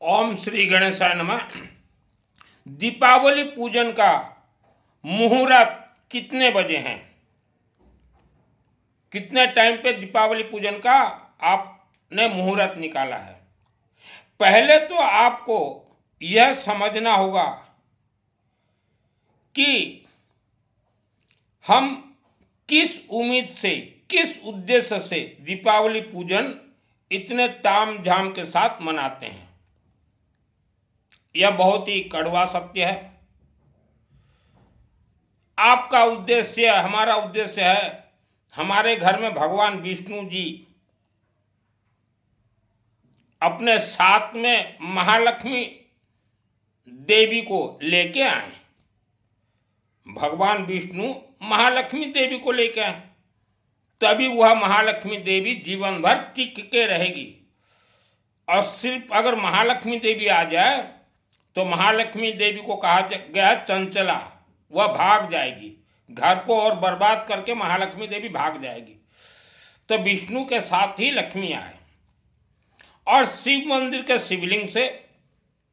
ओम श्री गणेशाय नमः। दीपावली पूजन का मुहूर्त कितने बजे हैं? कितने टाइम पे दीपावली पूजन का आपने मुहूर्त निकाला है? पहले तो आपको यह समझना होगा कि हम किस उम्मीद से, किस उद्देश्य से दीपावली पूजन इतने ताम झाम के साथ मनाते हैं। यह बहुत ही कड़वा सत्य है। आपका उद्देश्य, हमारा उद्देश्य है, हमारे घर में भगवान विष्णु जी अपने साथ में महालक्ष्मी देवी को लेके आए। भगवान विष्णु महालक्ष्मी देवी को लेके आए, तभी वह महालक्ष्मी देवी जीवन भर टिक के रहेगी। और सिर्फ अगर महालक्ष्मी देवी आ जाए तो महालक्ष्मी देवी को कहा गया है चंचला, वह भाग जाएगी, घर को और बर्बाद करके महालक्ष्मी देवी भाग जाएगी। तो विष्णु के साथ ही लक्ष्मी आए और शिव मंदिर के शिवलिंग से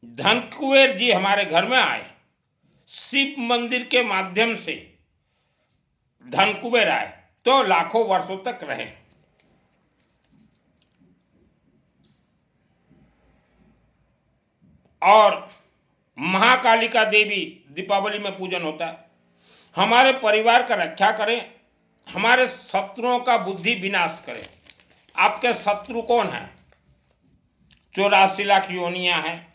धनकुबेर जी हमारे घर में आए। शिव मंदिर के माध्यम से धनकुबेर आए तो लाखों वर्षों तक रहे। और महाकालिका देवी दीपावली में पूजन होता है। हमारे परिवार का रक्षा करें, हमारे शत्रुओं का बुद्धि विनाश करें। आपके शत्रु कौन है? 84 लाख योनियां हैं,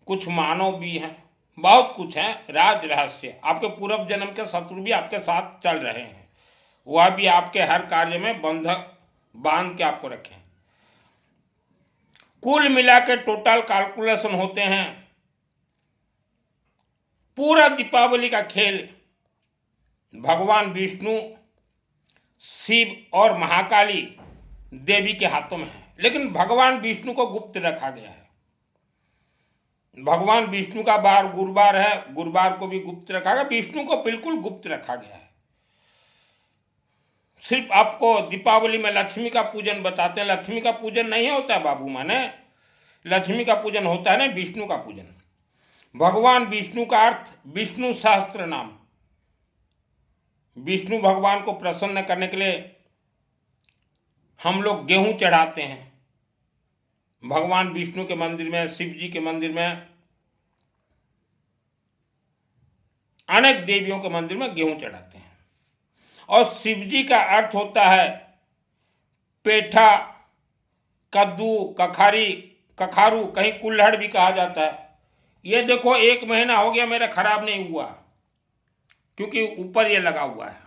कुछ मानव भी हैं, बहुत कुछ है, राज रहस्य। आपके पूर्व जन्म के शत्रु भी आपके साथ चल रहे हैं, वह भी आपके हर कार्य में बंधक बांध के आपको रखें। कुल मिला के टोटल कैलकुलेशन होते हैं, पूरा दीपावली का खेल भगवान विष्णु, शिव और महाकाली देवी के हाथों में है। लेकिन भगवान विष्णु को गुप्त रखा गया है। भगवान विष्णु का बार गुरुवार है, गुरुवार को भी गुप्त रखा गया, विष्णु को बिल्कुल गुप्त रखा गया है। सिर्फ आपको दीपावली में लक्ष्मी का पूजन बताते हैं। लक्ष्मी का पूजन नहीं होता है बाबू माने, लक्ष्मी का पूजन होता है ना विष्णु का पूजन। भगवान विष्णु का अर्थ विष्णु सहस्त्र नाम। विष्णु भगवान को प्रसन्न करने के लिए हम लोग गेहूं चढ़ाते हैं भगवान विष्णु के मंदिर में, शिव जी के मंदिर में, अनेक देवियों के मंदिर में गेहूं चढ़ाते हैं। और शिव जी का अर्थ होता है पेठा, कद्दू, कखारी, कखारू, कहीं कुल्हड़ भी कहा जाता है। ये देखो 1 महीना हो गया मेरा खराब नहीं हुआ, क्योंकि ऊपर ये लगा हुआ है।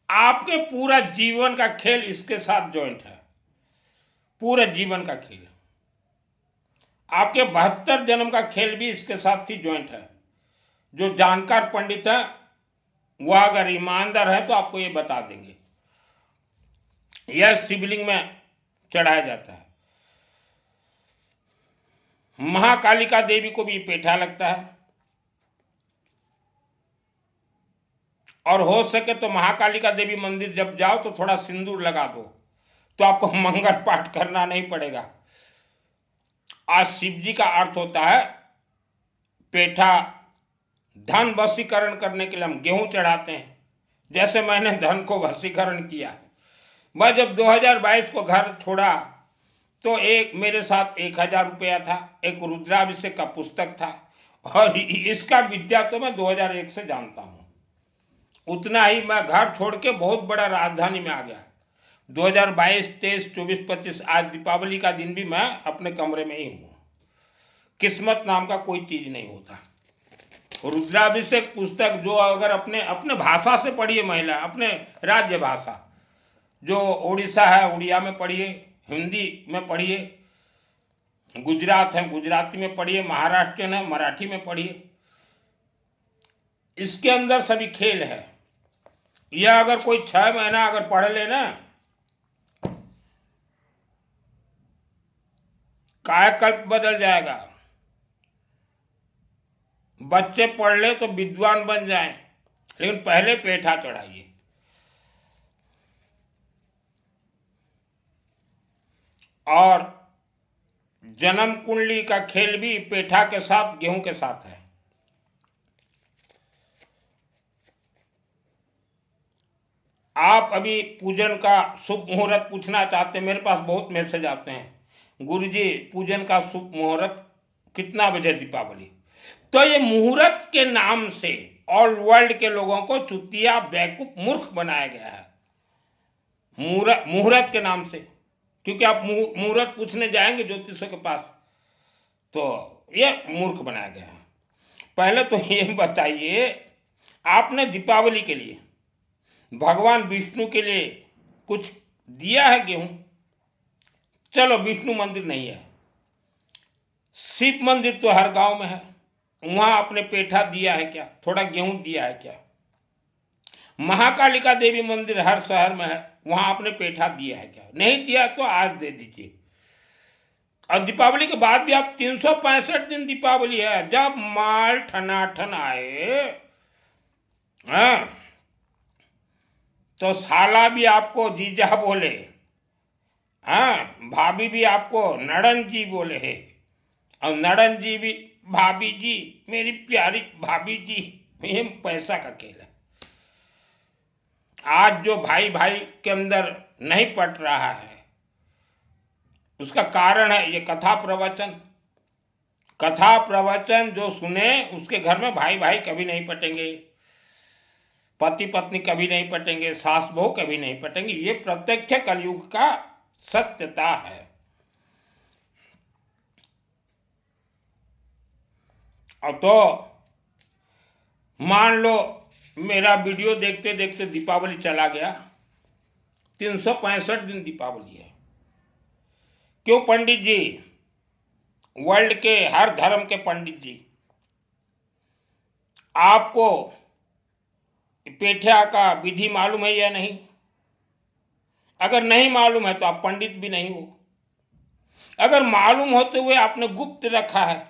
आपके पूरा जीवन का खेल इसके साथ जॉइंट है, पूरे जीवन का खेल। आपके 72 जन्म का खेल भी इसके साथ ही जॉइंट है। जो जानकार पंडित है वह अगर ईमानदार है तो आपको ये बता देंगे। यह शिवलिंग में चढ़ाया जाता है। महाकालिका देवी को भी पेठा लगता है। और हो सके तो महाकालिका देवी मंदिर जब जाओ तो थोड़ा सिंदूर लगा दो, तो आपको मंगल पाठ करना नहीं पड़ेगा। आज शिव जी का अर्थ होता है पेठा। धन वशीकरण करने के लिए हम गेहूं चढ़ाते हैं, जैसे मैंने धन को वशीकरण किया। मैं जब 2022 को घर छोड़ा तो एक मेरे साथ 1000 रुपया था, एक रुद्राभिषेक का पुस्तक था, और इसका विद्या तो मैं 2001 से जानता हूँ। उतना ही मैं घर छोड़ के बहुत बड़ा राजधानी में आ गया। 2022, 23, 24, 25 आज दीपावली का दिन भी मैं अपने कमरे में ही हूँ। किस्मत नाम का कोई चीज नहीं होता। रुद्राभिषेक पुस्तक जो अगर अपने अपने भाषा से पढ़िए, महिला अपने राज्य भाषा, जो उड़ीसा है उड़िया में पढ़िए, हिंदी में पढ़िए, गुजरात है गुजराती में पढ़िए, महाराष्ट्र है मराठी में पढ़िए। इसके अंदर सभी खेल है। यह अगर कोई 6 महीना अगर पढ़ लेना, कायाकल्प बदल जाएगा। बच्चे पढ़ ले तो विद्वान बन जाएं, लेकिन पहले पेठा चढ़ाइए। और जन्म कुंडली का खेल भी पेठा के साथ, गेहूं के साथ है। आप अभी पूजन का शुभ मुहूर्त पूछना चाहते हैं, मेरे पास बहुत मैसेज आते हैं, गुरुजी पूजन का शुभ मुहूर्त कितना बजे दीपावली। तो ये मुहूर्त के नाम से ऑल वर्ल्ड के लोगों को चुतिया, बेवकूफ, मूर्ख बनाया गया है। मुहूर्त के नाम से, क्योंकि आप मुहूर्त पूछने जाएंगे ज्योतिषों के पास तो ये मूर्ख बनाया गया है। पहले तो ये बताइए, आपने दीपावली के लिए भगवान विष्णु के लिए कुछ दिया है गेहूं? चलो विष्णु मंदिर नहीं है, शिव मंदिर तो हर गांव में है, वहां आपने पेठा दिया है क्या? थोड़ा गेहूं दिया है क्या? महाकालिका देवी मंदिर हर शहर में है, वहां आपने पेठा दिया है क्या? नहीं दिया तो आज दे दीजिए। और दीपावली के बाद भी आप 365 दिन दीपावली है, जब माल ठनाठन आए, हाँ, तो साला भी आपको जीजा बोले, हाँ, भाभी भी आपको नड़न जी बोले है, और नड़न जी भी भाभी जी, मेरी प्यारी भाभी जी। ये पैसा का खेल है। आज जो भाई भाई के अंदर नहीं पट रहा है, उसका कारण है ये कथा प्रवचन। कथा प्रवचन जो सुने उसके घर में भाई भाई कभी नहीं पटेंगे, पति पत्नी कभी नहीं पटेंगे, सास बहू कभी नहीं पटेंगे। ये प्रत्यक्ष कलयुग का सत्यता है। अब तो मान लो मेरा वीडियो देखते देखते दीपावली चला गया, 365 दिन दीपावली है। क्यों पंडित जी, वर्ल्ड के हर धर्म के पंडित जी, आपको पेठा का विधि मालूम है या नहीं? अगर नहीं मालूम है तो आप पंडित भी नहीं हो। अगर मालूम होते हुए आपने गुप्त रखा है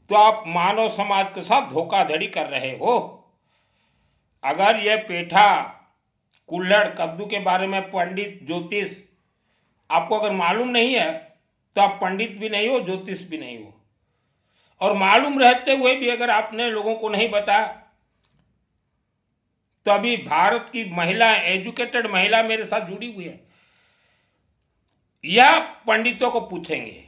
तो आप मानव समाज के साथ धोखाधड़ी कर रहे हो। अगर यह पेठा, कुल्हड़, कद्दू के बारे में पंडित, ज्योतिष आपको अगर मालूम नहीं है तो आप पंडित भी नहीं हो, ज्योतिष भी नहीं हो। और मालूम रहते हुए भी अगर आपने लोगों को नहीं बताया तो अभी भारत की महिला, एजुकेटेड महिला मेरे साथ जुड़ी हुई है, यह पंडितों को पूछेंगे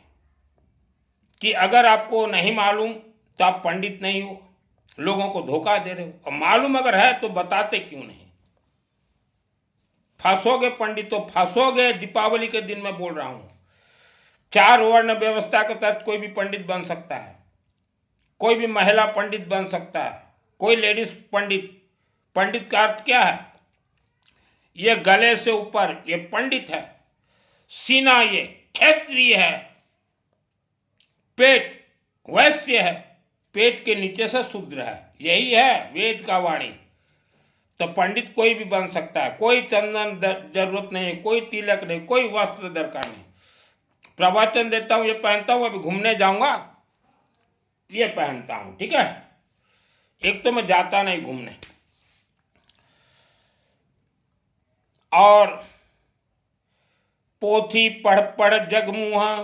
कि अगर आपको नहीं मालूम तो आप पंडित नहीं हो, लोगों को धोखा दे रहे हो, और मालूम अगर है तो बताते क्यों नहीं? फंसोगे पंडित तो फंसोगे। दीपावली के दिन मैं बोल रहा हूं, 4 वर्ण व्यवस्था के तहत कोई भी पंडित बन सकता है, कोई भी महिला पंडित बन सकता है, कोई लेडीज पंडित। पंडित का अर्थ क्या है? ये गले से ऊपर ये पंडित है, सीना ये क्षत्रिय है, पेट वैश्य है, पेट के नीचे से शूद्र है। यही है वेद का वाणी। तो पंडित कोई भी बन सकता है, कोई चंदन जरूरत नहीं, कोई तिलक नहीं, कोई वस्त्र दरकार नहीं। प्रवचन देता हूं, ये पहनता हूं, अभी घूमने जाऊंगा ये पहनता हूं, ठीक है। एक तो मैं जाता नहीं घूमने, और पोथी पढ़ पढ़ जगमुहा,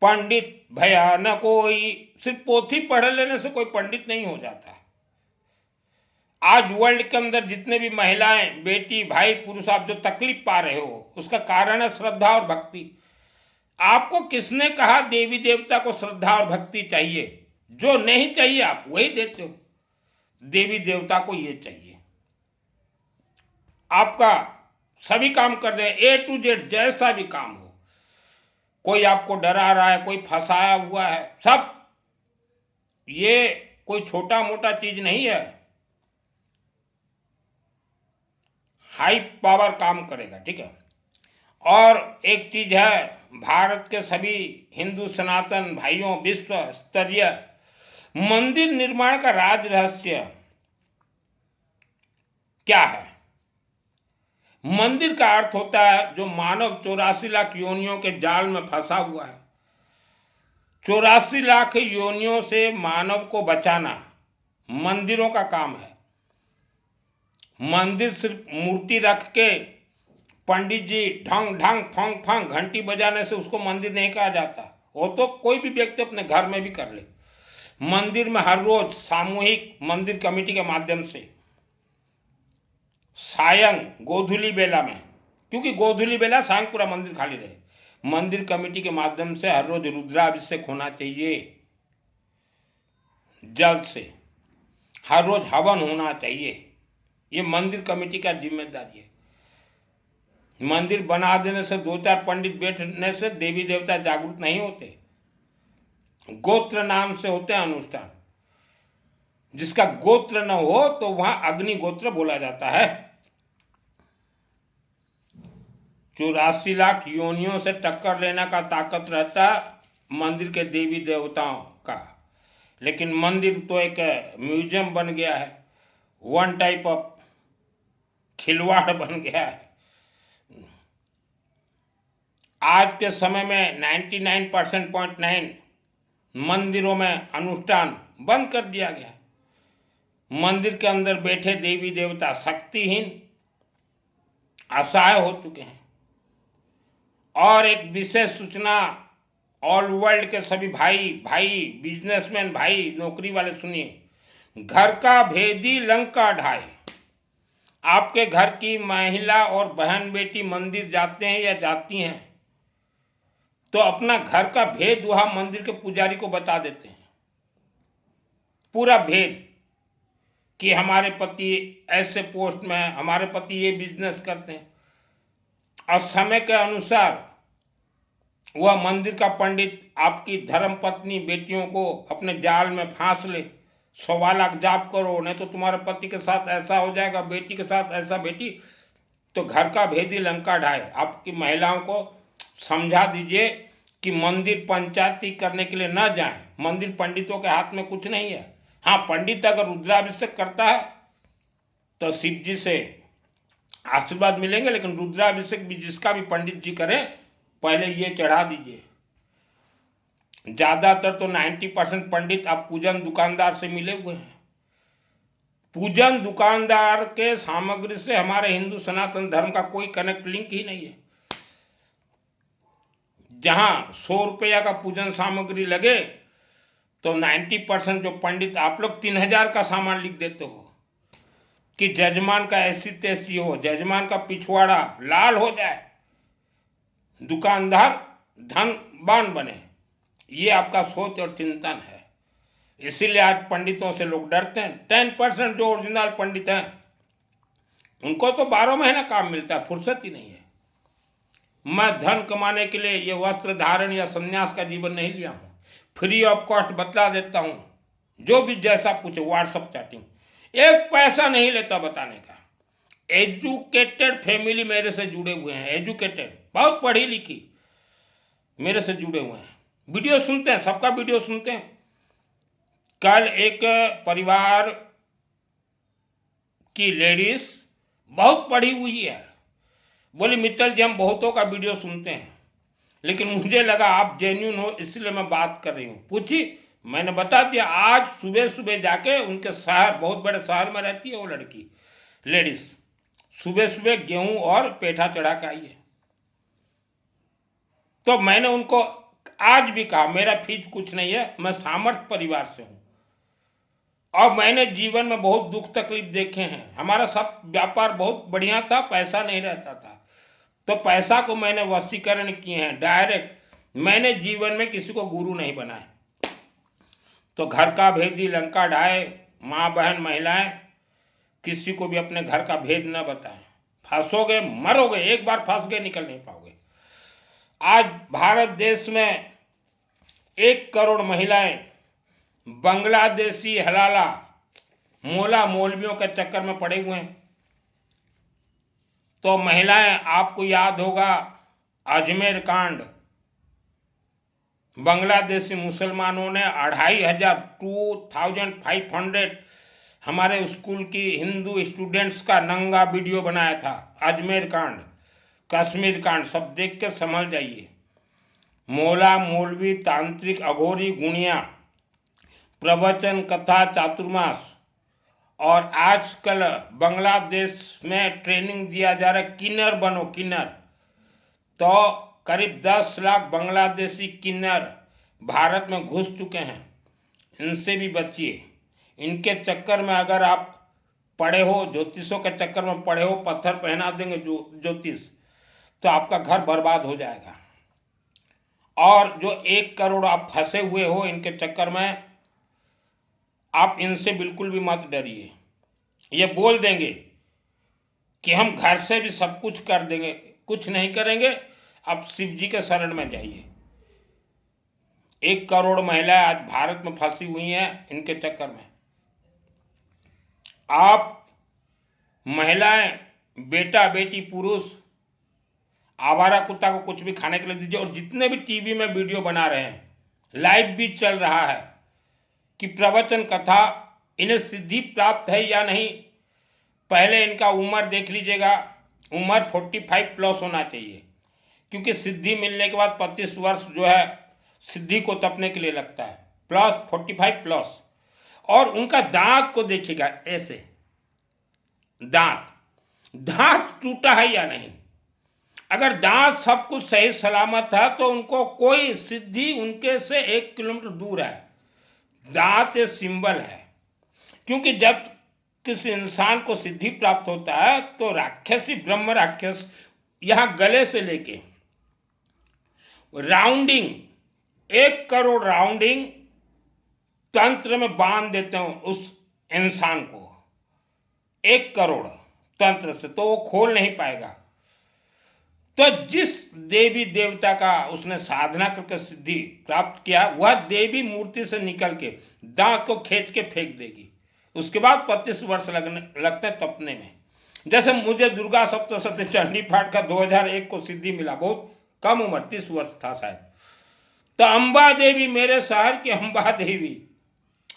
पंडित भया न कोई। सिर्फ पोथी पढ़ लेने से कोई पंडित नहीं हो जाता। आज वर्ल्ड के अंदर जितने भी महिलाएं, बेटी, भाई, पुरुष, आप जो तकलीफ पा रहे हो उसका कारण है श्रद्धा और भक्ति। आपको किसने कहा देवी देवता को श्रद्धा और भक्ति चाहिए? जो नहीं चाहिए आप वही देते हो। देवी देवता को ये चाहिए, आपका सभी काम कर रहे हैं, A to Z, जैसा भी काम हो। कोई आपको डरा रहा है, कोई फंसाया हुआ है, सब ये कोई छोटा मोटा चीज नहीं है, हाई पावर काम करेगा, ठीक है। और एक चीज है, भारत के सभी हिंदू सनातन भाइयों, विश्व स्तरीय मंदिर निर्माण का राज रहस्य क्या है? मंदिर का अर्थ होता है जो मानव 84 लाख योनियों के जाल में फंसा हुआ है। 84 लाख योनियों से मानव को बचाना मंदिरों का काम है। मंदिर सिर्फ मूर्ति रख के पंडित जी ढंग ढंग फंग फंग घंटी बजाने से उसको मंदिर नहीं कहा जाता। वो तो कोई भी व्यक्ति अपने घर में भी कर ले। मंदिर में हर रोज सामूहिक मंदिर कमेटी के माध्यम से सायं गोधूली बेला में, क्योंकि गोधूली बेला सायं पूरा मंदिर खाली रहे, मंदिर कमेटी के माध्यम से हर रोज रुद्राभिषेक होना चाहिए। जल से हर रोज हवन होना चाहिए। ये मंदिर कमेटी का जिम्मेदारी है। मंदिर बना देने से 2-4 पंडित बैठने से देवी देवता जागरूक नहीं होते। गोत्र नाम से होते हैं अनुष्ठान। जिसका गोत्र न हो तो वहां अग्नि गोत्र बोला जाता है। 84 लाख योनियों से टक्कर लेने का ताकत रहता मंदिर के देवी देवताओं का। लेकिन मंदिर तो एक म्यूजियम बन गया है, वन टाइप ऑफ खिलवाड़ बन गया है। आज के समय में 99.9 मंदिरों में अनुष्ठान बंद कर दिया गया। मंदिर के अंदर बैठे देवी देवता शक्तिहीन असहाय हो चुके हैं। और एक विशेष सूचना ऑल वर्ल्ड के सभी भाई बिजनेसमैन भाई, नौकरी वाले सुनिए, घर का भेदी लंका ढाए। आपके घर की महिला और बहन बेटी मंदिर जाते हैं या जाती हैं तो अपना घर का भेद वहां मंदिर के पुजारी को बता देते हैं, पूरा भेद, कि हमारे पति ऐसे पोस्ट में है, हमारे पति ये बिजनेस करते हैं। और समय के अनुसार वह मंदिर का पंडित आपकी धर्म पत्नी बेटियों को अपने जाल में फांस ले। 100 लाख जाप करो, नहीं तो तुम्हारे पति के साथ ऐसा हो जाएगा, बेटी के साथ ऐसा, बेटी। तो घर का भेदी लंका ढाए। आपकी महिलाओं को समझा दीजिए कि मंदिर पंचायती करने के लिए न जाएं। मंदिर पंडितों के हाथ में कुछ नहीं है। हाँ, पंडित अगर रुद्राभिषेक करता है तो शिव जी से आशीर्वाद मिलेंगे, लेकिन रुद्राभिषेक भी जिसका भी पंडित जी करें, पहले ये चढ़ा दीजिए। ज्यादातर तो 90% पंडित आप पूजन दुकानदार से मिले हुए हैं। पूजन दुकानदार के सामग्री से हमारे हिंदू सनातन धर्म का कोई कनेक्ट लिंक ही नहीं है। जहां 100 रुपया का पूजन सामग्री लगे तो 90% जो पंडित, आप लोग 3000 का सामान लिख देते हो कि जजमान का ऐसी तैसी हो, जजमान का पिछवाड़ा लाल हो जाए, दुकानदार धनवान बने। ये आपका सोच और चिंतन है। इसीलिए आज पंडितों से लोग डरते हैं। 10% जो ओरिजिनल पंडित हैं उनको तो 12 महीना काम मिलता है, फुर्सत ही नहीं है। मैं धन कमाने के लिए ये वस्त्र धारण या संन्यास का जीवन नहीं लिया हूँ। फ्री ऑफ कॉस्ट बतला देता हूँ, जो भी जैसा पूछे, व्हाट्सअप चैटिंग, एक पैसा नहीं लेता बताने का। एजुकेटेड फैमिली मेरे से जुड़े हुए हैं, एजुकेटेड, बहुत पढ़ी लिखी मेरे से जुड़े हुए हैं। वीडियो सुनते हैं, सबका वीडियो सुनते हैं। कल एक परिवार की लेडीज बहुत पढ़ी हुई है, बोली मित्तल जी हम बहुतों का वीडियो सुनते हैं, लेकिन मुझे लगा आप जेन्युइन हो इसलिए मैं बात कर रही हूँ। पूछी, मैंने बता दिया। आज सुबह सुबह जाके उनके शहर, बहुत बड़े शहर में रहती है वो लड़की, लेडीज, सुबह सुबह गेहूं और पेठा चढ़ा के आई है। तो मैंने उनको आज भी कहा मेरा फीस कुछ नहीं है, मैं सामर्थ्य परिवार से हूं और मैंने जीवन में बहुत दुख तकलीफ देखे हैं। हमारा सब व्यापार बहुत बढ़िया था, पैसा नहीं रहता था, तो पैसा को मैंने वशीकरण किए हैं डायरेक्ट। मैंने जीवन में किसी को गुरु नहीं बनाया। तो घर का भेदी लंका ढाए, माँ बहन महिलाएं, किसी को भी अपने घर का भेद न बताएं। फंसोगे, मरोगे, एक बार फंस गए निकल नहीं पाओगे। आज भारत देश में 1 करोड़ महिलाएं बांग्लादेशी हलाला मोला मौलवियों के चक्कर में पड़े हुए हैं। तो महिलाएं, आपको याद होगा अजमेर कांड, बांग्लादेशी मुसलमानों ने 2500 हमारे स्कूल की हिंदू स्टूडेंट्स का नंगा वीडियो बनाया था। अजमेर कांड, कश्मीर कांड, सब देख के समझ जाइए। मोला मौलवी, तांत्रिक, अघोरी, गुणिया, प्रवचन, कथा, चातुर्मास और आजकल बांग्लादेश में ट्रेनिंग दिया जा रहा है, किन्नर बनो किन्नर। तो करीब 10 लाख बांग्लादेशी किन्नर भारत में घुस चुके हैं। इनसे भी बचिए। इनके चक्कर में अगर आप पड़े हो, ज्योतिषों के चक्कर में पड़े हो, पत्थर पहना देंगे ज्योतिष, तो आपका घर बर्बाद हो जाएगा। और जो 1 करोड़ आप फंसे हुए हो इनके चक्कर में, आप इनसे बिल्कुल भी मत डरिए। ये बोल देंगे कि हम घर से भी सब कुछ कर देंगे, कुछ नहीं करेंगे, आप शिव जी के शरण में जाइए। 1 करोड़ महिलाएं आज भारत में फंसी हुई हैं इनके चक्कर में। आप महिलाएं, बेटा बेटी, पुरुष, आवारा कुत्ता को कुछ भी खाने के लिए दीजिए। और जितने भी टीवी में वीडियो बना रहे हैं, लाइव भी चल रहा है कि प्रवचन कथा, इन्हें सिद्धि प्राप्त है या नहीं। पहले इनका उम्र देख लीजिएगा, उम्र 45 प्लस होना चाहिए, क्योंकि सिद्धि मिलने के बाद 25 वर्ष जो है सिद्धि को तपने के लिए लगता है, प्लस 45 प्लस। और उनका दांत को देखिएगा, ऐसे दांत टूटा है या नहीं। अगर दांत सब कुछ सही सलामत है तो उनको कोई सिद्धि उनके से 1 किलोमीटर दूर है। दांत एक सिंबल है, क्योंकि जब किसी इंसान को सिद्धि प्राप्त होता है तो राक्षसी, ब्रह्म राक्षस, यहां गले से लेके राउंडिंग, 1 करोड़ राउंडिंग तंत्र में बांध देते हैं उस इंसान को, 1 करोड़ तंत्र से, तो वो खोल नहीं पाएगा। तो जिस देवी देवता का उसने साधना करके सिद्धि प्राप्त किया, वह देवी मूर्ति से निकल के दांत को खींच के फेंक देगी। उसके बाद 25 वर्ष लगते हैं तपने में। जैसे मुझे दुर्गा सप्तशती चंडी पाठ का 2001 को सिद्धि मिला, बहुत कम उम्र, 30 वर्ष था शायद। तो अंबा देवी, मेरे शहर की अंबा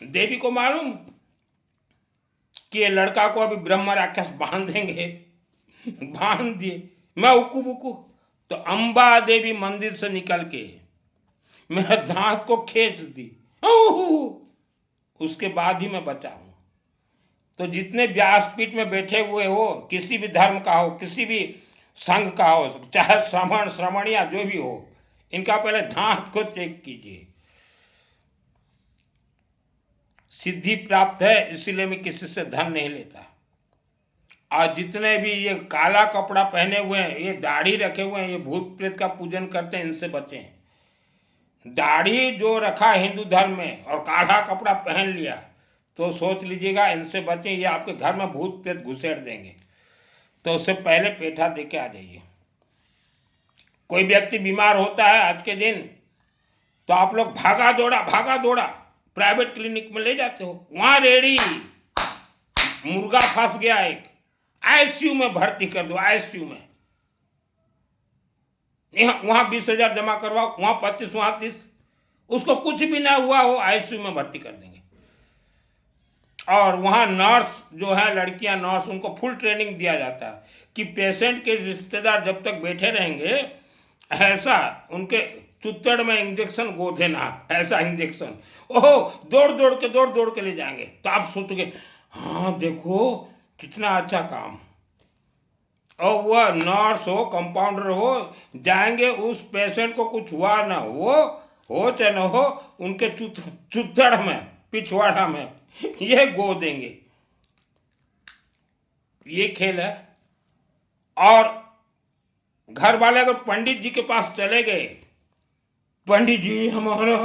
देवी को मालूम कि ये लड़का को अभी ब्रह्म राक्षस बांधेंगे, बांध दिए, मैं उकू बुकू। तो अंबा देवी मंदिर से निकल के मेरा दांत को खींच दी, उसके बाद ही मैं बचा हूं। तो जितने व्यासपीठ में बैठे हुए हो, किसी भी धर्म का हो, किसी भी संघ का हो, चाहे श्रमणिया जो भी हो, इनका पहले दांत को चेक कीजिए। सिद्धि प्राप्त है, इसीलिए मैं किसी से धन नहीं लेता। और जितने भी ये काला कपड़ा पहने हुए हैं, ये दाढ़ी रखे हुए हैं, ये भूत प्रेत का पूजन करते हैं, इनसे बचें। दाढ़ी जो रखा हिंदू धर्म में और काला कपड़ा पहन लिया तो सोच लीजिएगा, इनसे बचें। ये आपके घर में भूत प्रेत घुसेड़ देंगे, तो उससे पहले पेठा दे के आ जाइए। कोई व्यक्ति बीमार होता है आज के दिन, तो आप लोग भागा दौड़ा प्राइवेट क्लिनिक में ले जाते हो, वहां रेडी मुर्गा फंस गया, एक आईसीयू में भर्ती कर दो, आईसीयू में। वहां 20,000 जमा करवाओ, वहां 25, वहां 30, उसको कुछ भी ना हुआ हो, आईसीयू में भर्ती कर देंगे। और वहां नर्स जो है, लड़कियां नर्स, उनको फुल ट्रेनिंग दिया जाता है कि पेशेंट के रिश्तेदार जब तक बैठे रहेंगे, ऐसा उनके चुत्तड़ में इंजेक्शन गो देना, ऐसा इंजेक्शन, ओहो, दौड़ के ले जाएंगे। तो आप सोचोगे, हाँ देखो कितना अच्छा काम। और वह नर्स हो, कंपाउंडर हो, जाएंगे, उस पेशेंट को कुछ हुआ ना हो चाहे न हो, उनके चुत्तड़ में, पिछवाड़ा में ये गो देंगे। ये खेल है। और घर वाले अगर पंडित जी के पास चले गए, पंडित जी हमारा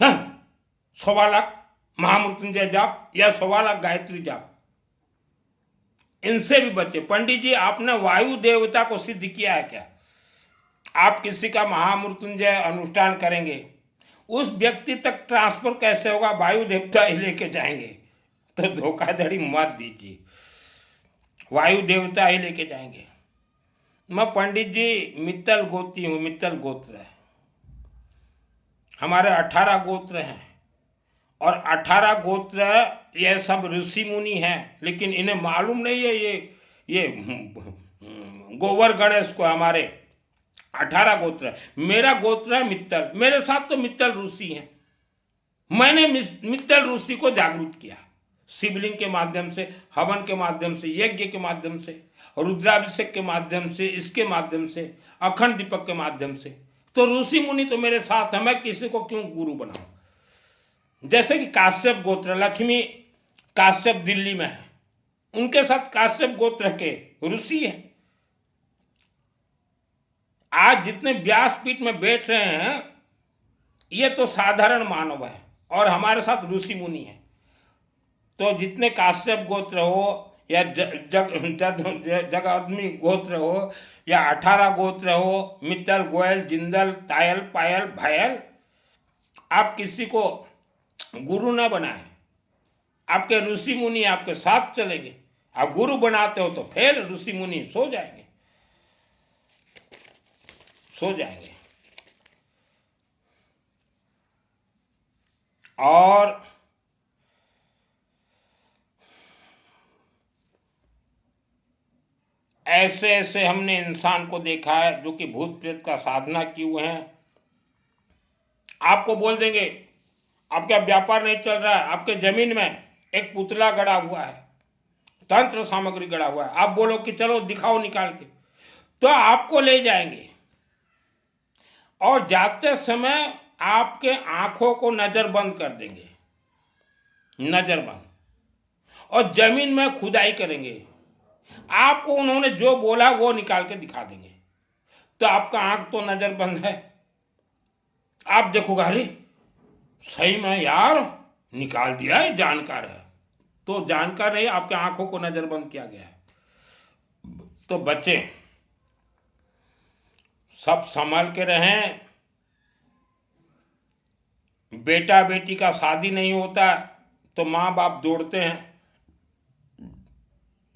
1.25 लाख महामृत्युंजय जाप या 1.25 लाख गायत्री जाप, इनसे भी बचे। पंडित जी, आपने वायु देवता को सिद्ध किया है क्या? आप किसी का महामृत्युंजय अनुष्ठान करेंगे, उस व्यक्ति तक ट्रांसफर कैसे होगा? वायु देवता ही लेके जाएंगे। तो धोखाधड़ी मत दीजिए, वायु देवता ही लेके जाएंगे। मैं पंडित जी मित्तल गोत्री हूँ, मित्तल गोत्र है हमारे, 18 गोत्र हैं। और 18 गोत्र ये सब ऋषि मुनि हैं, लेकिन इन्हें मालूम नहीं है ये गोवर गणेश को हमारे 18 गोत्र है। मेरा गोत्र है मित्तल, मेरे साथ तो मित्तल ऋषि हैं। मैंने मित्तल ऋषि को जागरूक किया, शिवलिंग के माध्यम से, हवन के माध्यम से, यज्ञ के माध्यम से, रुद्राभिषेक के माध्यम से, इसके माध्यम से, अखंड दीपक के माध्यम से। तो ऋषि मुनि तो मेरे साथ है, मैं किसी को क्यों गुरु बनाऊं। जैसे कि काश्यप गोत्र, लक्ष्मी काश्यप दिल्ली में है, उनके साथ काश्यप गोत्र के ऋषि हैं। आज जितने व्यासपीठ में बैठ रहे हैं ये तो साधारण मानव है और हमारे साथ ऋषि मुनि है। तो जितने काश्यप गोत्र हो या जगादमी गोत्र हो या 18 गोत्र हो, मित्तल, गोयल, जिंदल, तायल, पायल, भायल, आप किसी को गुरु न बनाएं। आपके ऋषि मुनि आपके साथ चलेंगे। आप गुरु बनाते हो तो फिर ऋषि मुनि सो जाएंगे, सो जाएंगे। और ऐसे ऐसे हमने इंसान को देखा है जो कि भूत प्रेत का साधना किए हुए हैं। आपको बोल देंगे आपका व्यापार नहीं चल रहा है, आपके जमीन में एक पुतला गड़ा हुआ है, तंत्र सामग्री गड़ा हुआ है, आप बोलो कि चलो दिखाओ निकाल के, तो आपको ले जाएंगे और जाते समय आपके आंखों को नजरबंद कर देंगे, नजरबंद, और जमीन में खुदाई करेंगे। आपको उन्होंने जो बोला वो निकाल के दिखा देंगे। तो आपका आंख तो नजरबंद है, आप देखोगे अरे सही में यार निकाल दिया है, जानकार है। तो जानकार नहीं, आपके आंखों को नजरबंद किया गया है। तो बच्चे सब संभल के रहें। बेटा बेटी का शादी नहीं होता तो माँ बाप दौड़ते हैं,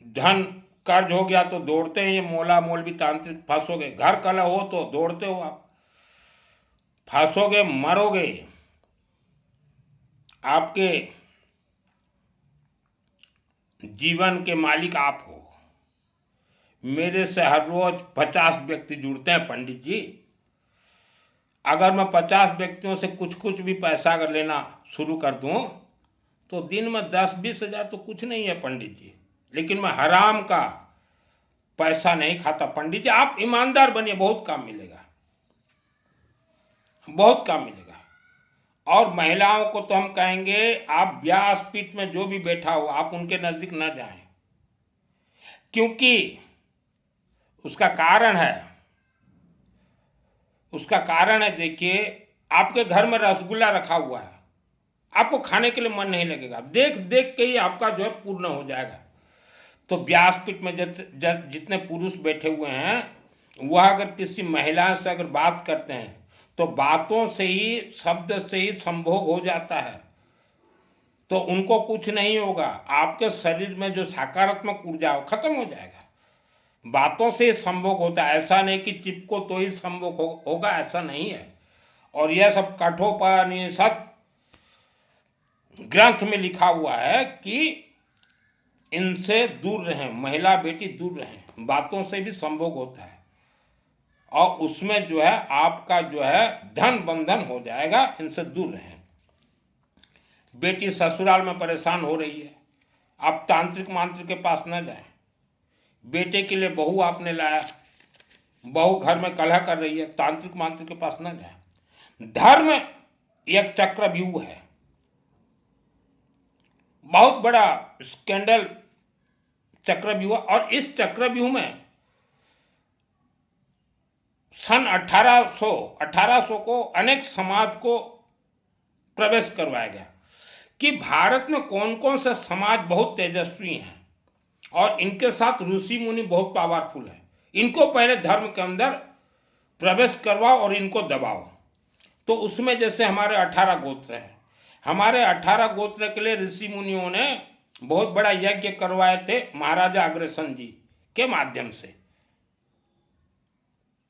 धन कर्ज हो गया तो दौड़ते हैं, ये मौला मौलवी तांत्रिक, फंसोगे। घर कलह हो तो दौड़ते हो आप, फंसोगे, मरोगे। आपके जीवन के मालिक आप हो। मेरे से हर रोज 50 व्यक्ति जुड़ते हैं पंडित जी। अगर मैं 50 व्यक्तियों से कुछ कुछ भी पैसा अगर लेना शुरू कर दूं तो दिन में 10-20 हज़ार तो कुछ नहीं है पंडित जी। लेकिन मैं हराम का पैसा नहीं खाता पंडित जी। आप ईमानदार बनिए, बहुत काम मिलेगा, बहुत काम मिलेगा। और महिलाओं को तो हम कहेंगे आप व्यासपीठ में जो भी बैठा हो आप उनके नजदीक न जाएं, क्योंकि उसका कारण है, उसका कारण है। देखिए आपके घर में रसगुल्ला रखा हुआ है, आपको खाने के लिए मन नहीं लगेगा, देख देख के ही आपका जो है पूर्ण हो जाएगा। तो व्यासपीठ में जितने पुरुष बैठे हुए हैं वह अगर किसी महिला से अगर बात करते हैं तो बातों से ही, शब्द से ही संभोग हो जाता है, तो उनको कुछ नहीं होगा। आपके शरीर में जो सकारात्मक ऊर्जा हो खत्म हो जाएगा। बातों से संभोग होता है, ऐसा नहीं कि चिपको तो ही संभोग होगा, ऐसा नहीं है। और यह सब कठोपनिषद ग्रंथ में लिखा हुआ है कि इनसे दूर रहें, महिला बेटी दूर रहें। बातों से भी संभोग होता है और उसमें जो है आपका जो है धन बंधन हो जाएगा, इनसे दूर रहें। बेटी ससुराल में परेशान हो रही है, आप तांत्रिक मांत्रिक के पास न जाएं। बेटे के लिए बहू आपने लाया, बहू घर में कलह कर रही है, तांत्रिक मांत्रिक के पास न जाएं। धर्म एक चक्रव्यूह है, बहुत बड़ा स्कैंडल चक्रव्यूह। और इस चक्रव्यूह में सन 1800 को अनेक समाज को प्रवेश करवाया गया कि भारत में कौन कौन से समाज बहुत तेजस्वी हैं और इनके साथ ऋषि मुनि बहुत पावरफुल है। इनको पहले धर्म के अंदर प्रवेश करवाओ और इनको दबाओ। तो उसमें जैसे हमारे 18 गोत्र हैं, हमारे 18 गोत्र के लिए ऋषि मुनियों ने बहुत बड़ा यज्ञ करवाए थे महाराजा अग्रसेन जी के माध्यम से,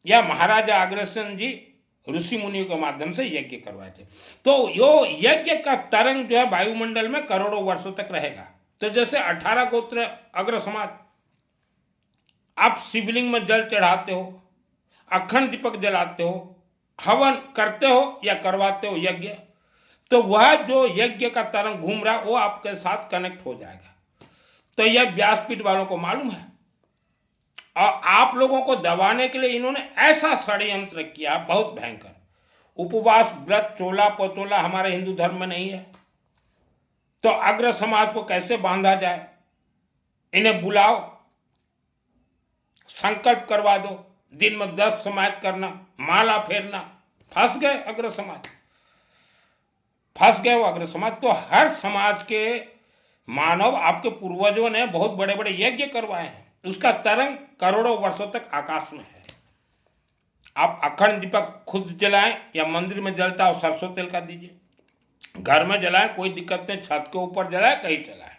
या महाराजा अग्रसेन जी ऋषि मुनियों के माध्यम से यज्ञ करवाए थे। तो यो यज्ञ का तरंग जो है वायुमंडल में करोड़ों वर्षों तक रहेगा। तो जैसे 18 गोत्र अग्र समाज, आप शिवलिंग में जल चढ़ाते हो, अखंड दीपक जलाते हो, हवन करते हो या करवाते हो यज्ञ, तो वह जो यज्ञ का तरंग घूम रहा है वो आपके साथ कनेक्ट हो जाएगा। तो यह व्यासपीठ वालों को मालूम है, और आप लोगों को दबाने के लिए इन्होंने ऐसा षड्यंत्र किया बहुत भयंकर। उपवास व्रत चोला पचोला हमारे हिंदू धर्म में नहीं है, तो अग्र समाज को कैसे बांधा जाए? इन्हें बुलाओ, संकल्प करवा दो, दिन में 10 समाज करना, माला फेरना। फंस गए अग्र समाज, फंस गए वो अग्र समाज। तो हर समाज के मानव, आपके पूर्वजों ने बहुत बड़े बड़े यज्ञ करवाए हैं, उसका तरंग करोड़ों वर्षों तक आकाश में है। आप अखंड दीपक खुद जलाएं या मंदिर में जलता हो सरसों तेल का दीजिए, घर में जलाएं कोई दिक्कत नहीं, छत के ऊपर जलाएं, कहीं जलाएं,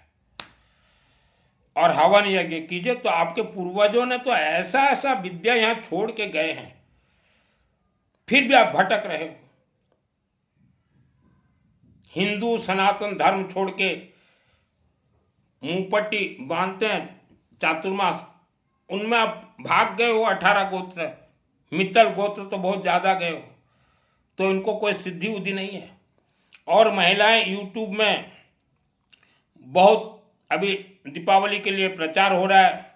और हवन यज्ञ कीजिए। तो आपके पूर्वजों ने तो ऐसा ऐसा विद्या यहां छोड़ के गए हैं, फिर भी आप भटक रहे हो। हिंदू सनातन धर्म छोड़ के मुंहपट्टी बांधते हैं चातुर्मास, उनमें आप भाग गए हो 18 गोत्र, मित्तल गोत्र तो बहुत ज़्यादा गए हो, तो इनको कोई सिद्धि उद्धि नहीं है। और महिलाएं यूट्यूब में बहुत, अभी दीपावली के लिए प्रचार हो रहा है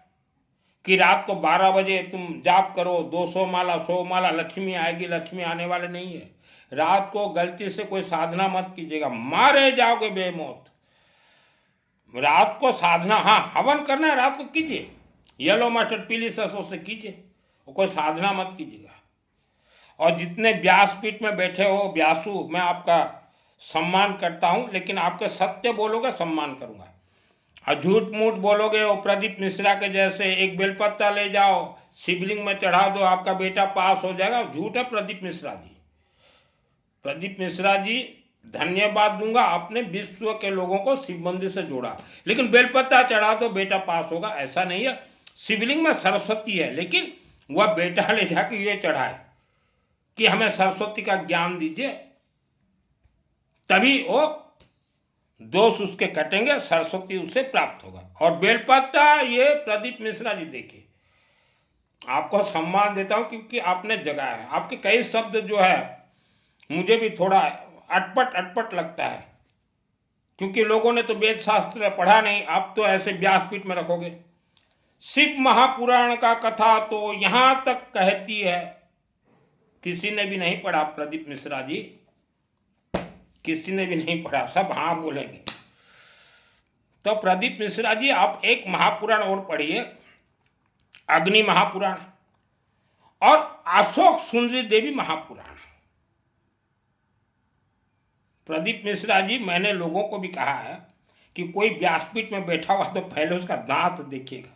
कि रात को 12 बजे तुम जाप करो, 200 माला 100 माला, लक्ष्मी आएगी। लक्ष्मी आने वाले नहीं है। रात को गलती से कोई साधना मत कीजिएगा, मारे जाओगे बेमौत। रात को साधना, हाँ हवन करना है रात को कीजिए, येलो मस्टर्ड पीली सरसों से कीजिए, कोई साधना मत कीजिएगा। और जितने व्यासपीठ में बैठे हो व्यासु, मैं आपका सम्मान करता हूँ, लेकिन आपके सत्य बोलोगे सम्मान करूँगा, और झूठ मूठ बोलोगे वो प्रदीप मिश्रा के जैसे एक बेलपत्ता ले जाओ शिवलिंग में चढ़ा दो आपका बेटा पास हो जाएगा, झूठ है प्रदीप मिश्रा जी। प्रदीप मिश्रा जी धन्यवाद दूंगा, आपने विश्व के लोगों को शिव मंदिर से जोड़ा, लेकिन बेलपत्ता चढ़ा दो बेटा पास होगा ऐसा नहीं है। शिवलिंग में सरस्वती है, लेकिन वह बेटा ले जाके ये चढ़ाए कि हमें सरस्वती का ज्ञान दीजिए, तभी वो दोष उसके कटेंगे, सरस्वती उससे प्राप्त होगा। और बेलपत्ता ये प्रदीप मिश्रा जी, देखिए आपको सम्मान देता हूं क्योंकि आपने जगाया है। आपके कई शब्द जो है मुझे भी थोड़ा अटपट अटपट लगता है, क्योंकि लोगों ने तो वेद शास्त्र पढ़ा नहीं, आप तो ऐसे व्यासपीठ में रखोगे। शिव महापुराण का कथा तो यहां तक कहती है, किसी ने भी नहीं पढ़ा प्रदीप मिश्रा जी, किसी ने भी नहीं पढ़ा, सब हाँ बोलेंगे। तो प्रदीप मिश्रा जी आप एक महापुराण और पढ़िए, अग्नि महापुराण और अशोक सुंदरी देवी महापुराण। प्रदीप मिश्रा जी, मैंने लोगों को भी कहा है कि कोई व्यासपीठ में बैठा हुआ तो पहले उसका दांत देखिएगा।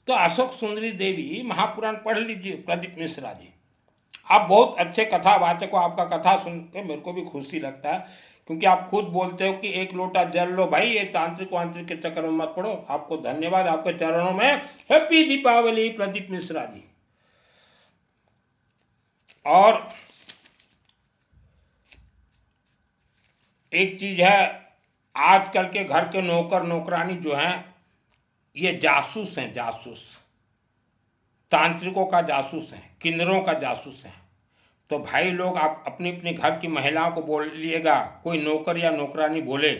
तो अशोक सुंदरी देवी महापुराण पढ़ लीजिए प्रदीप मिश्रा जी। आप बहुत अच्छे कथावाचक हो, आपका कथा सुन के मेरे को भी खुशी लगता है, क्योंकि आप खुद बोलते हो कि एक लोटा जल लो भाई, ये तांत्रिक वांत्रिक के चक्कर में मत पड़ो। आपको धन्यवाद, आपके चरणों में हैप्पी दीपावली प्रदीप मिश्रा जी। और एक चीज है, आजकल के घर के नौकर नौकरानी जो हैं ये जासूस हैं, जासूस, तांत्रिकों का जासूस हैं, किन्नरों का जासूस हैं। तो भाई लोग आप अपनी अपनी घर की महिलाओं को बोलिएगा, कोई नौकर या नौकरानी बोले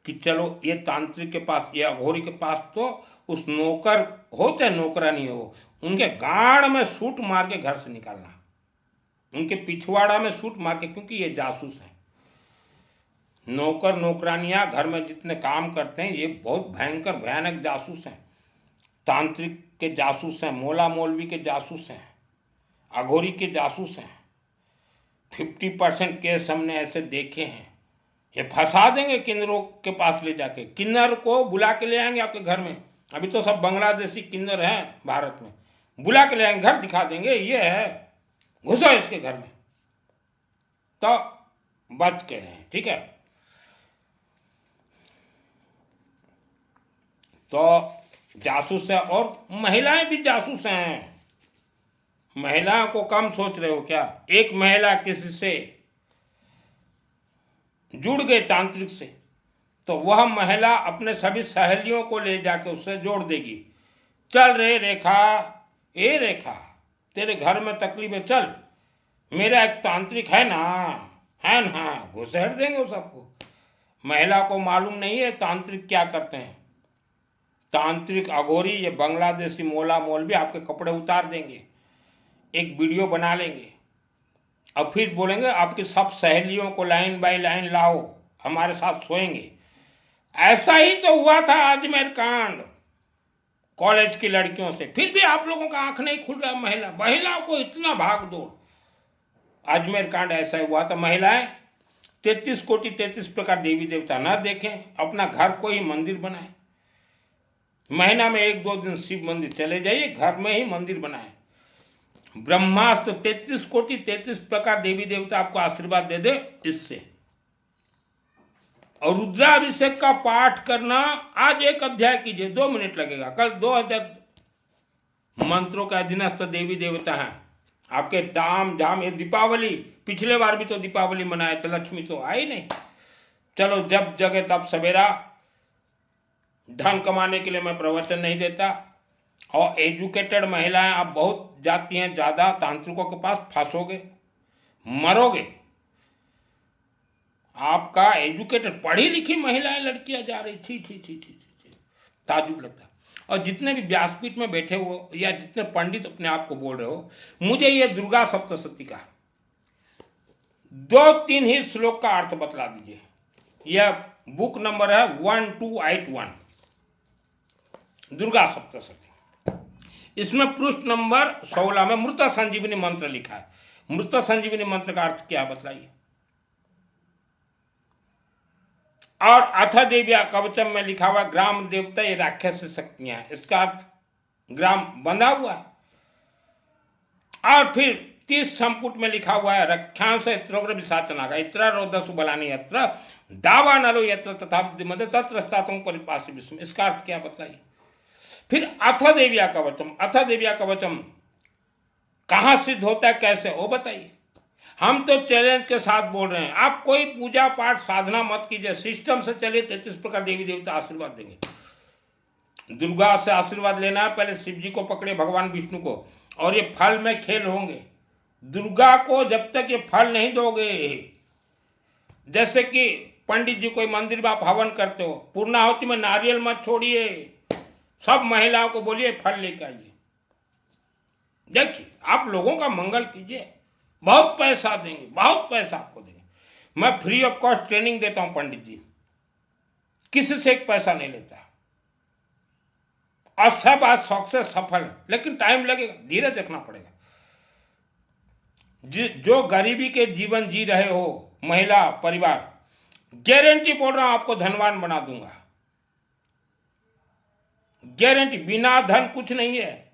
कि चलो ये तांत्रिक के पास, ये अघोरी के पास, तो उस नौकर हो चाहे नौकरानी हो, उनके गाड़ में सूट मार के घर से निकालना, उनके पिछवाड़ा में सूट मार के, क्योंकि ये जासूस हैं। नौकर नौकरानियां घर में जितने काम करते हैं ये बहुत भयंकर भयानक जासूस हैं, तांत्रिक के जासूस हैं, मौला मौलवी के जासूस हैं, अघोरी के जासूस हैं। 50% केस हमने ऐसे देखे हैं। ये फंसा देंगे किन्नरों के पास ले जाके, किन्नर को बुला के ले आएंगे आपके घर में। अभी तो सब बांग्लादेशी किन्नर हैं भारत में, बुला के ले आएंगे, घर दिखा देंगे, ये है घुसो इसके घर में। तो बच के रहें, ठीक है। तो जासूस है, और महिलाएं भी जासूस हैं। महिलाओं को कम सोच रहे हो क्या? एक महिला किसी से जुड़ गई तांत्रिक से, तो वह महिला अपने सभी सहेलियों को ले जाके उससे जोड़ देगी। चल रे रेखा, ए रेखा, तेरे घर में तकलीफ है, चल मेरा एक तांत्रिक है ना, है ना, हाँ घुसेड़ देंगे वो सबको। महिला को मालूम नहीं है तांत्रिक क्या करते हैं। तांत्रिक अघोरी ये बांग्लादेशी मोला मौलवी आपके कपड़े उतार देंगे, एक वीडियो बना लेंगे और फिर बोलेंगे आपकी सब सहेलियों को लाइन बाय लाइन लाओ, हमारे साथ सोएंगे। ऐसा ही तो हुआ था अजमेर कांड कॉलेज की लड़कियों से, फिर भी आप लोगों का आंख नहीं खुल रहा। महिलाओं को इतना भाग दौड़। अजमेर कांड ऐसा हुआ था। महिलाएं 33 कोटि 33 प्रकार देवी देवता न देखें, अपना घर को ही मंदिर बनाए। महीना में 1-2 दिन शिव मंदिर चले जाइए, घर में ही मंदिर बनाए। ब्रह्मास्त्र 33 कोटि 33 प्रकार देवी देवता आपको आशीर्वाद दे दे इससे। और रुद्राभिषेक का पाठ करना, आज एक अध्याय कीजिए, 2 मिनट लगेगा, कल 2 अध्याय मंत्रों का अधीनस्थ देवी देवता है आपके। दाम झाम, ये दीपावली, पिछले बार भी तो दीपावली मनाया था, लक्ष्मी तो आई नहीं। चलो जब जगह तब सवेरा, धन कमाने के लिए मैं प्रवचन नहीं देता। और एजुकेटेड महिलाएं आप बहुत जाती हैं, ज़्यादा तांत्रिकों के पास फंसोगे, मरोगे। आपका एजुकेटेड पढ़ी लिखी महिलाएं लड़कियां जा रही, छी छी छी छी छी, ताजुब लगता है। और जितने भी व्यासपीठ में बैठे हो या जितने पंडित अपने आप को बोल रहे हो, मुझे ये दुर्गा सप्तशती का 2-3 ही श्लोक का अर्थ बतला दीजिए। यह बुक नंबर है 1281 दुर्गा सप्तशती। इसमें पृष्ठ नंबर 16 में मृत संजीवनी मंत्र लिखा है। मृत संजीवनी मंत्र का अर्थ क्या बतलाइए। और अथ देव्या कवचम में लिखा हुआ ग्राम देवता ये राक्षस शक्तियां, इसका अर्थ ग्राम बंधा हुआ है। और फिर 30 संपुट में लिखा हुआ है रक्षांश यत्रोग्र विसाचना का इत्र रोदसु बलानी यत्र दावा नलो यत्र तथा विद्यमते तत्र स्थातुं परिपासी विस्म, इसका अर्थ क्या बताइए। फिर अथ देव्या कवचम, अथ देव्या कवचम कहाँ सिद्ध होता है, कैसे, वो बताइए। हम तो चैलेंज के साथ बोल रहे हैं, आप कोई पूजा पाठ साधना मत कीजिए, सिस्टम से चलिए। 33 प्रकार देवी देवता आशीर्वाद देंगे। दुर्गा से आशीर्वाद लेना है, पहले शिव जी को पकड़े, भगवान विष्णु को, और ये फल में खेल होंगे। दुर्गा को जब तक ये फल नहीं दोगे, जैसे कि पंडित जी कोई मंदिर में आप हवन करते हो, पूर्णाहुति में नारियल मत छोड़िए, सब महिलाओं को बोलिए फल लेकर आइए। देखिए आप लोगों का मंगल कीजिए, बहुत पैसा देंगे, बहुत पैसा आपको देंगे। मैं फ्री ऑफ कॉस्ट ट्रेनिंग देता हूं पंडित जी, किसी से एक पैसा नहीं लेता। और सब आज शौक से सफल है, लेकिन टाइम लगेगा, धीरज रखना पड़ेगा। जो गरीबी के जीवन जी रहे हो महिला परिवार, गारंटी बोल रहा हूं आपको धनवान बना दूंगा, गारंटी। बिना धन कुछ नहीं है।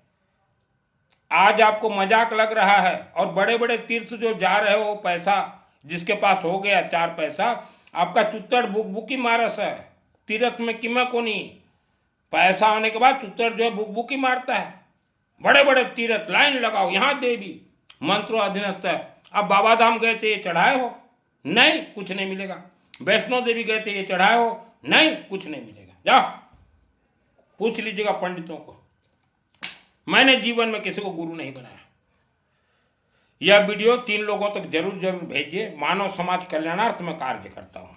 आज आपको मजाक लग रहा है, और बड़े बड़े तीर्थ जो जा रहे हो, पैसा जिसके पास हो गया 4 पैसा, आपका चुत्तर बुक मारस है। तीर्थ में किमा को नहीं, पैसा होने के बाद चुत्तर जो है बुक मारता है। बड़े बड़े तीर्थ लाइन लगाओ, यहाँ देवी मंत्रों अधीनस्थ है। अब बाबा धाम गए थे, ये चढ़ाए हो, नहीं कुछ नहीं मिलेगा। वैष्णो देवी गए थे, ये चढ़ाए हो, नहीं कुछ नहीं मिलेगा। जाओ पूछ लीजिएगा पंडितों को, मैंने जीवन में किसी को गुरु नहीं बनाया। यह वीडियो 3 लोगों तक जरूर भेजिए। मानव समाज कल्याणार्थ में कार्य करता हूँ।